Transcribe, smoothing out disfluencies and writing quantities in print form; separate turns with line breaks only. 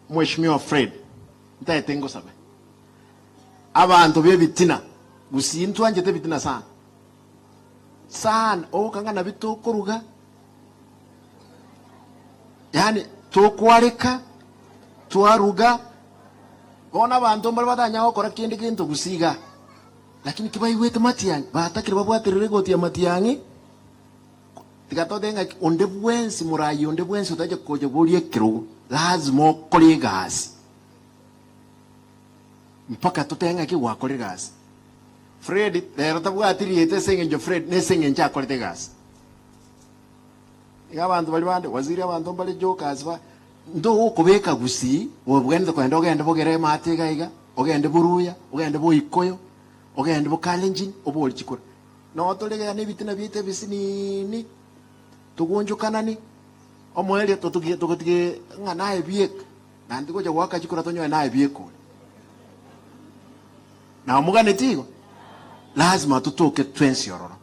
Mheshimiwa Fred ntaetengo sabe abantu bebitina gusintu anjete bitina sana okangana bitokuruga yani tokwareka twaruga bona abantu mbali batanya gukora kindi kintu gusiga lakini kibaigwete Matiang'i batakire babwatirire goti ya Matiang'i tikatodenga onde bwensi murayi onde bwensi utaje koje bulie kirugo lazima ukore gasi mpaka tutenga ki wakore gasi Fred lero tabwatiriete sengenjo Fred ne sengenja akore gasi abantu bali bande waziri abantu mbali jokasi ba ndo ukubeka gusi obwende kwenda ogende bogere matega iga ogende buruya ogende boikoyo ogende bokalenjin oboli chikura no tolega ne bitina bite bisinini tugunjukana ni omwele tutugie ngana ebiek nandi koja waka chikura tonyo na ebieko na mugane tigo lazima tutoke twensi yororo